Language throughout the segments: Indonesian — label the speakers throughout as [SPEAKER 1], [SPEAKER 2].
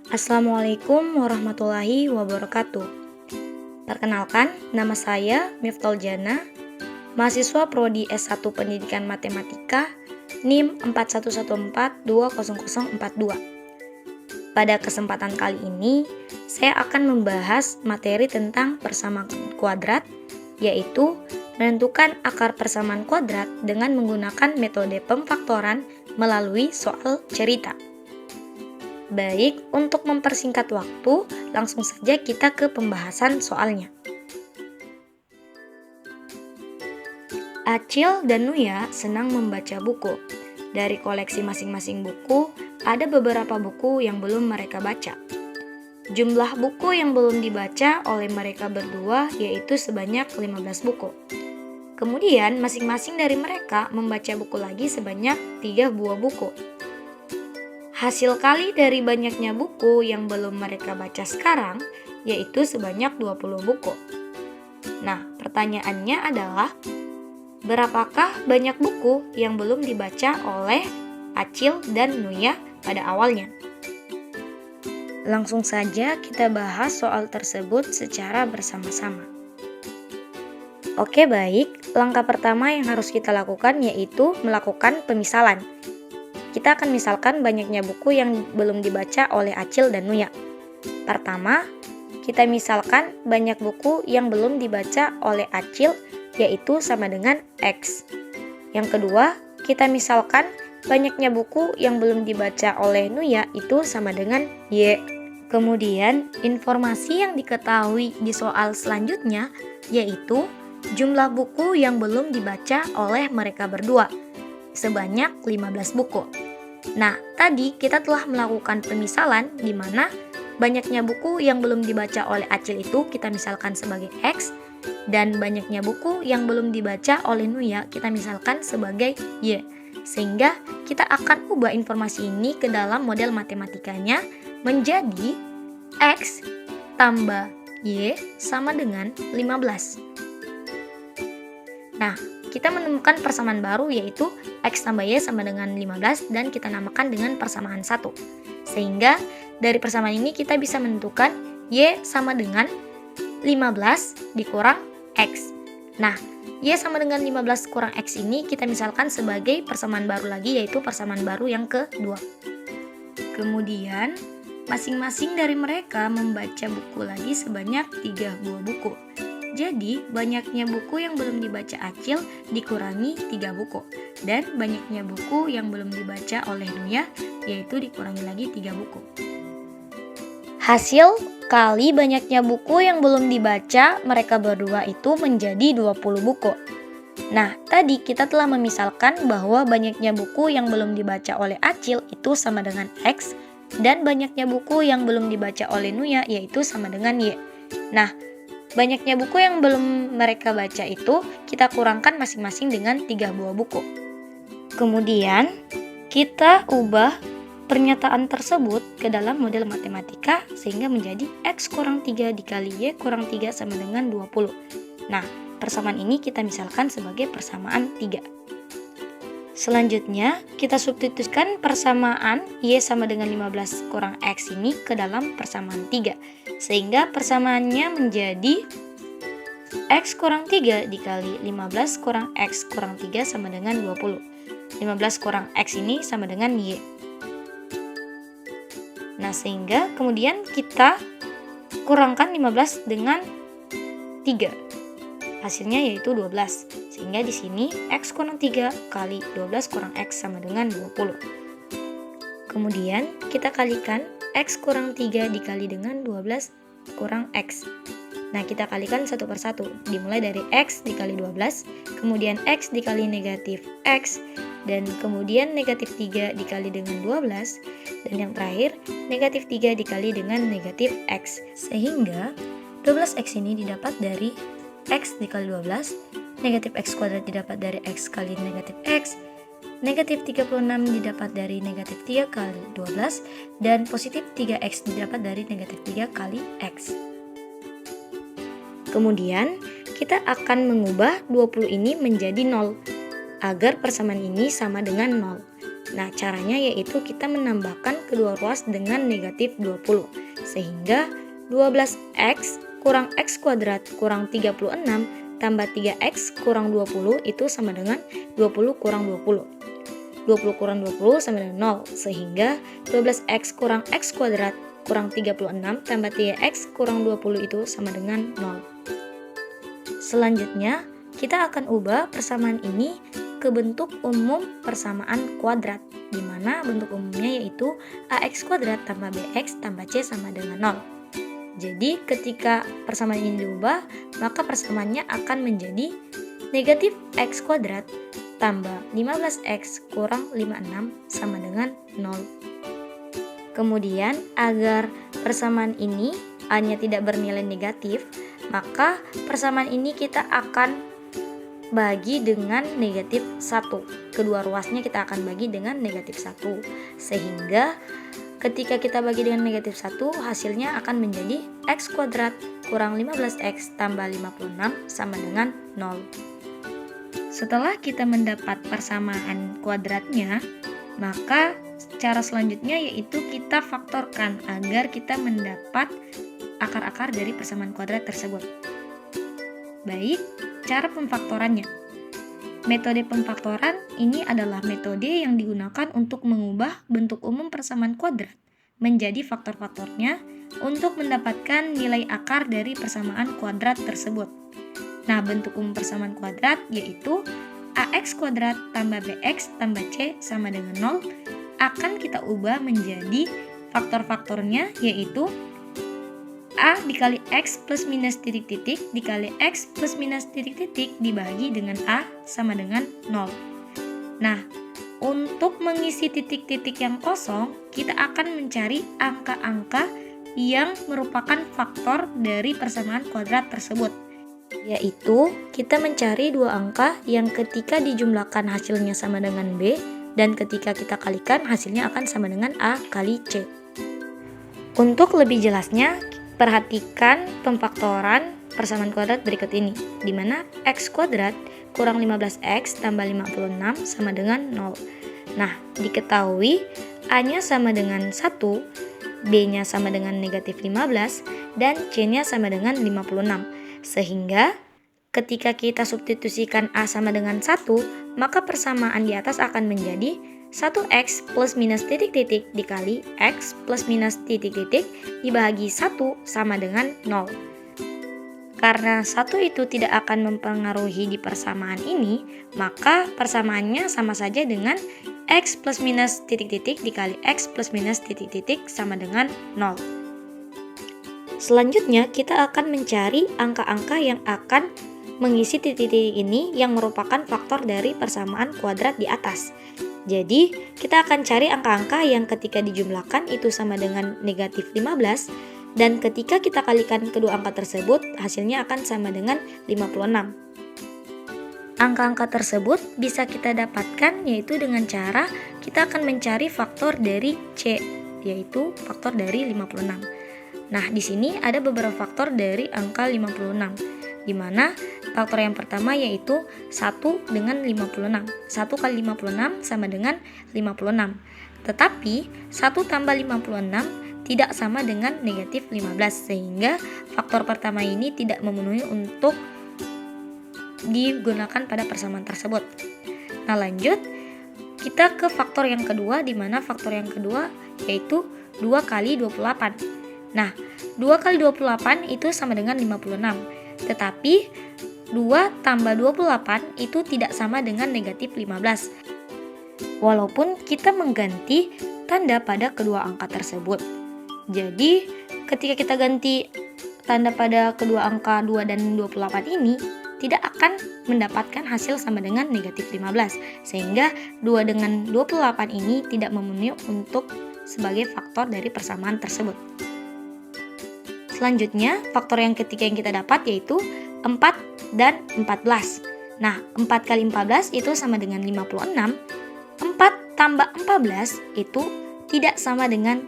[SPEAKER 1] Assalamualaikum warahmatullahi wabarakatuh. Perkenalkan, nama saya Miftol Jana, mahasiswa Prodi S1 Pendidikan Matematika, NIM 4114200042. Pada kesempatan kali ini, saya akan membahas materi tentang persamaan kuadrat, yaitu menentukan akar persamaan kuadrat dengan menggunakan metode pemfaktoran melalui soal cerita. Baik, untuk mempersingkat waktu, langsung saja kita ke pembahasan soalnya. Acil dan Nuya senang membaca buku. Dari koleksi masing-masing buku, ada beberapa buku yang belum mereka baca. Jumlah buku yang belum dibaca oleh mereka berdua yaitu sebanyak 15 buku. Kemudian, masing-masing dari mereka membaca buku lagi sebanyak 3 buah buku. Hasil kali dari banyaknya buku yang belum mereka baca sekarang, yaitu sebanyak 20 buku. Nah, pertanyaannya adalah, berapakah banyak buku yang belum dibaca oleh Acil dan Nuya pada awalnya? Langsung saja kita bahas soal tersebut secara bersama-sama. Oke, baik. Langkah pertama yang harus kita lakukan yaitu melakukan pemisalan. Kita akan misalkan banyaknya buku yang belum dibaca oleh Acil dan Nuya. Pertama, kita misalkan banyak buku yang belum dibaca oleh Acil, yaitu sama dengan X. Yang kedua, kita misalkan banyaknya buku yang belum dibaca oleh Nuya itu sama dengan Y. Kemudian, informasi yang diketahui di soal selanjutnya yaitu jumlah buku yang belum dibaca oleh mereka berdua, sebanyak 15 buku. Nah, tadi kita telah melakukan pemisalan di mana banyaknya buku yang belum dibaca oleh Acil itu kita misalkan sebagai X, dan banyaknya buku yang belum dibaca oleh Nuya kita misalkan sebagai Y. Sehingga kita akan ubah informasi ini ke dalam model matematikanya menjadi X tambah Y sama dengan 15. Nah, kita menemukan persamaan baru yaitu X tambah Y sama dengan 15 dan kita namakan dengan persamaan 1. Sehingga dari persamaan ini kita bisa menentukan Y sama dengan 15 dikurang X. Nah, Y sama dengan 15 kurang X ini kita misalkan sebagai persamaan baru lagi yaitu persamaan baru yang kedua. Kemudian, masing-masing dari mereka membaca buku lagi sebanyak 3 buah buku. Jadi, banyaknya buku yang belum dibaca Acil dikurangi 3 buku. Dan banyaknya buku yang belum dibaca oleh Nuya yaitu dikurangi lagi 3 buku. Hasil kali banyaknya buku yang belum dibaca mereka berdua itu menjadi 20 buku. Nah, tadi kita telah memisalkan bahwa banyaknya buku yang belum dibaca oleh Acil itu sama dengan X, dan banyaknya buku yang belum dibaca oleh Nuya yaitu sama dengan Y. Nah, banyaknya buku yang belum mereka baca itu kita kurangkan masing-masing dengan 3 buah buku. Kemudian, kita ubah pernyataan tersebut ke dalam model matematika sehingga menjadi X kurang 3 dikali Y kurang 3 sama dengan 20. Nah, persamaan ini kita misalkan sebagai persamaan 3. Selanjutnya, kita substitusikan persamaan Y sama dengan 15 kurang X ini ke dalam persamaan 3. Sehingga persamaannya menjadi X kurang 3 dikali 15 kurang X kurang 3 sama dengan 20. 15 kurang X ini sama dengan Y. Nah, sehingga kemudian kita kurangkan 15 dengan 3. Hasilnya yaitu 12. Sehingga di sini X kurang 3 kali 12 kurang X sama dengan 20. Kemudian kita kalikan X kurang 3 dikali dengan 12 kurang X. Nah, kita kalikan satu per satu. Dimulai dari X dikali 12, kemudian X dikali negatif X, dan kemudian negatif 3 dikali dengan 12, dan yang terakhir negatif 3 dikali dengan negatif X. Sehingga 12X ini didapat dari X dikali 12, negatif X kuadrat didapat dari X kali negatif X, negatif 36 didapat dari negatif 3 kali 12, dan positif 3X didapat dari negatif 3 kali X. Kemudian, kita akan mengubah 20 ini menjadi 0, agar persamaan ini sama dengan 0. Nah, caranya yaitu kita menambahkan kedua ruas dengan negatif 20. Sehingga 12x kurang x kuadrat kurang 36 tambah 3x kurang 20 itu sama dengan 20 kurang 20. 20 kurang 20 sama dengan 0. Sehingga 12x kurang x kuadrat kurang 36 tambah 3x kurang 20 itu sama dengan 0. Selanjutnya, kita akan ubah persamaan ini ke bentuk umum persamaan kuadrat, di mana bentuk umumnya yaitu ax kuadrat tambah bx tambah c sama dengan 0. Jadi ketika persamaan ini diubah, maka persamaannya akan menjadi negatif x kuadrat tambah 15x kurang 56 sama dengan 0. Kemudian agar persamaan ini a-nya tidak bernilai negatif, maka persamaan ini kita akan bagi dengan negatif 1. Kedua ruasnya kita akan bagi dengan negatif 1. Sehingga ketika kita bagi dengan negatif 1, hasilnya akan menjadi x kuadrat kurang 15x tambah 56 sama dengan 0. Setelah kita mendapat persamaan kuadratnya, maka cara selanjutnya yaitu kita faktorkan agar kita mendapat akar-akar dari persamaan kuadrat tersebut. Baik, cara pemfaktorannya. Metode pemfaktoran ini adalah metode yang digunakan untuk mengubah bentuk umum persamaan kuadrat menjadi faktor-faktornya untuk mendapatkan nilai akar dari persamaan kuadrat tersebut. Nah, bentuk umum persamaan kuadrat yaitu ax kuadrat tambah bx tambah c sama dengan 0 akan kita ubah menjadi faktor-faktornya yaitu a dikali x plus minus titik-titik dikali x plus minus titik-titik dibagi dengan a sama dengan 0. Nah, untuk mengisi titik-titik yang kosong, kita akan mencari angka-angka yang merupakan faktor dari persamaan kuadrat tersebut. Yaitu, kita mencari dua angka yang ketika dijumlahkan hasilnya sama dengan b, dan ketika kita kalikan hasilnya akan sama dengan a kali c. Untuk lebih jelasnya, perhatikan pemfaktoran persamaan kuadrat berikut ini, di mana x kuadrat kurang 15x tambah 56 sama dengan 0. Nah, diketahui a-nya sama dengan 1, b-nya sama dengan negatif 15, dan c-nya sama dengan 56. Sehingga ketika kita substitusikan a sama dengan 1, maka persamaan di atas akan menjadi 1x plus minus titik-titik dikali x plus minus titik-titik dibagi 1 sama dengan 0. Karena 1 itu tidak akan mempengaruhi di persamaan ini, maka persamaannya sama saja dengan x plus minus titik-titik dikali x plus minus titik-titik sama dengan 0. Selanjutnya, kita akan mencari angka-angka yang akan mengisi titik-titik ini yang merupakan faktor dari persamaan kuadrat di atas. Jadi, kita akan cari angka-angka yang ketika dijumlahkan itu sama dengan negatif 15, dan ketika kita kalikan kedua angka tersebut, hasilnya akan sama dengan 56. Angka-angka tersebut bisa kita dapatkan yaitu dengan cara kita akan mencari faktor dari C, yaitu faktor dari 56. Nah, di sini ada beberapa faktor dari angka 56, di mana faktor yang pertama yaitu 1 dengan 56. 1 kali 56 sama dengan 56. Tetapi 1 tambah 56 tidak sama dengan negatif 15, sehingga faktor pertama ini tidak memenuhi untuk digunakan pada persamaan tersebut. Nah, lanjut kita ke faktor yang kedua, di mana faktor yang kedua yaitu 2 kali 28. Nah, 2 kali 28 itu sama dengan 56. Tetapi 2 tambah 28 itu tidak sama dengan negatif 15. Walaupun kita mengganti tanda pada kedua angka tersebut. Jadi, ketika kita ganti tanda pada kedua angka 2 dan 28 ini, tidak akan mendapatkan hasil sama dengan negatif 15. Sehingga 2 dengan 28 ini tidak memenuhi untuk sebagai faktor dari persamaan tersebut. Selanjutnya, faktor yang ketiga yang kita dapat yaitu 4 dan 14. Nah, 4 kali 14 itu sama dengan 56. 4 tambah 14 itu tidak sama dengan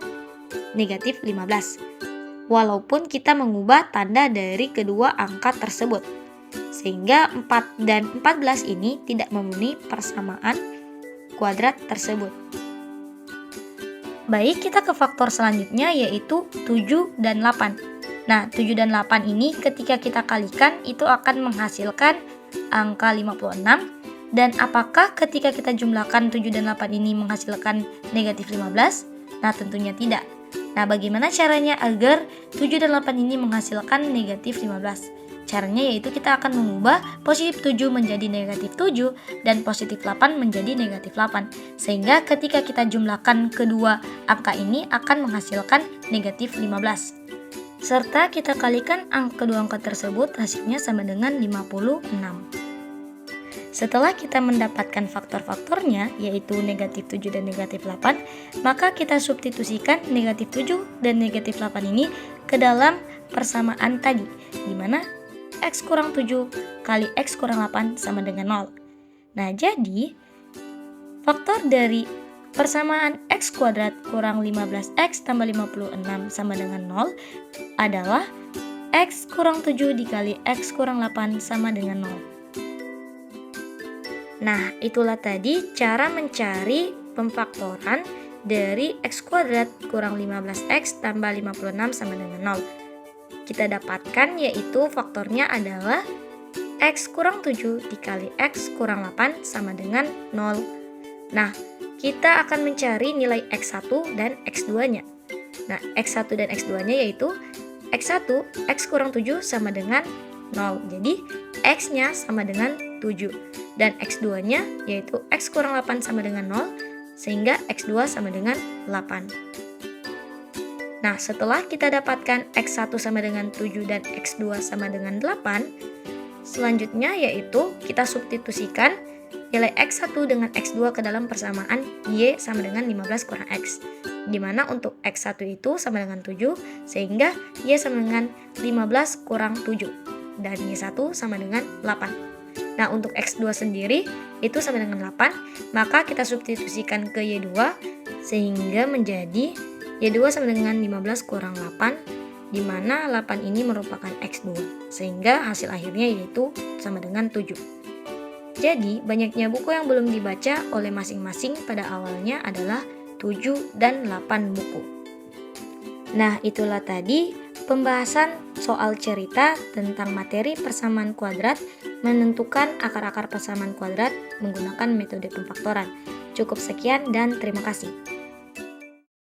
[SPEAKER 1] negatif 15. Walaupun kita mengubah tanda dari kedua angka tersebut. Sehingga 4 dan 14 ini tidak memenuhi persamaan kuadrat tersebut. Baik, kita ke faktor selanjutnya yaitu 7 dan 8. Nah, 7 dan 8 ini ketika kita kalikan itu akan menghasilkan angka 56. Dan apakah ketika kita jumlahkan 7 dan 8 ini menghasilkan negatif 15? Nah, tentunya tidak. Nah, bagaimana caranya agar 7 dan 8 ini menghasilkan negatif 15? Caranya yaitu kita akan mengubah positif 7 menjadi negatif 7 dan positif 8 menjadi negatif 8. Sehingga ketika kita jumlahkan kedua angka ini akan menghasilkan negatif 15. Serta kita kalikan kedua angka tersebut hasilnya sama dengan 56. Setelah kita mendapatkan faktor-faktornya yaitu negatif 7 dan negatif 8, maka kita substitusikan negatif 7 dan negatif 8 ini ke dalam persamaan tadi, di mana X kurang 7 kali X kurang 8 sama dengan 0. Nah, jadi faktor dari persamaan X kuadrat kurang 15X tambah 56 sama dengan 0 adalah X kurang 7 dikali X kurang 8 sama dengan 0. Nah, itulah tadi cara mencari pemfaktoran dari X kuadrat kurang 15X tambah 56 sama dengan 0. Kita dapatkan yaitu faktornya adalah X kurang 7 dikali X kurang 8 sama dengan 0. Nah, kita akan mencari nilai X1 dan X2-nya. Nah, X1 dan X2-nya yaitu X1, X kurang 7 sama dengan 0. Jadi, X-nya sama dengan 7. Dan X2-nya yaitu X kurang 8 sama dengan 0, sehingga X2 sama dengan 8. Nah, setelah kita dapatkan X1 sama dengan 7 dan X2 sama dengan 8, selanjutnya yaitu kita substitusikan nilai X1 dengan X2 ke dalam persamaan Y sama dengan 15 kurang X. Dimana untuk X1 itu sama dengan 7, sehingga Y sama dengan 15 kurang 7. Dan Y1 sama dengan 8. Nah, untuk X2 sendiri itu sama dengan 8, maka kita substitusikan ke Y2 sehingga menjadi Y2 sama dengan 15 kurang 8, di mana 8 ini merupakan X2, sehingga hasil akhirnya yaitu sama dengan 7. Jadi, banyaknya buku yang belum dibaca oleh masing-masing pada awalnya adalah 7 dan 8 buku. Nah, itulah tadi pembahasan soal cerita tentang materi persamaan kuadrat, menentukan akar-akar persamaan kuadrat menggunakan metode pemfaktoran. Cukup sekian dan terima kasih.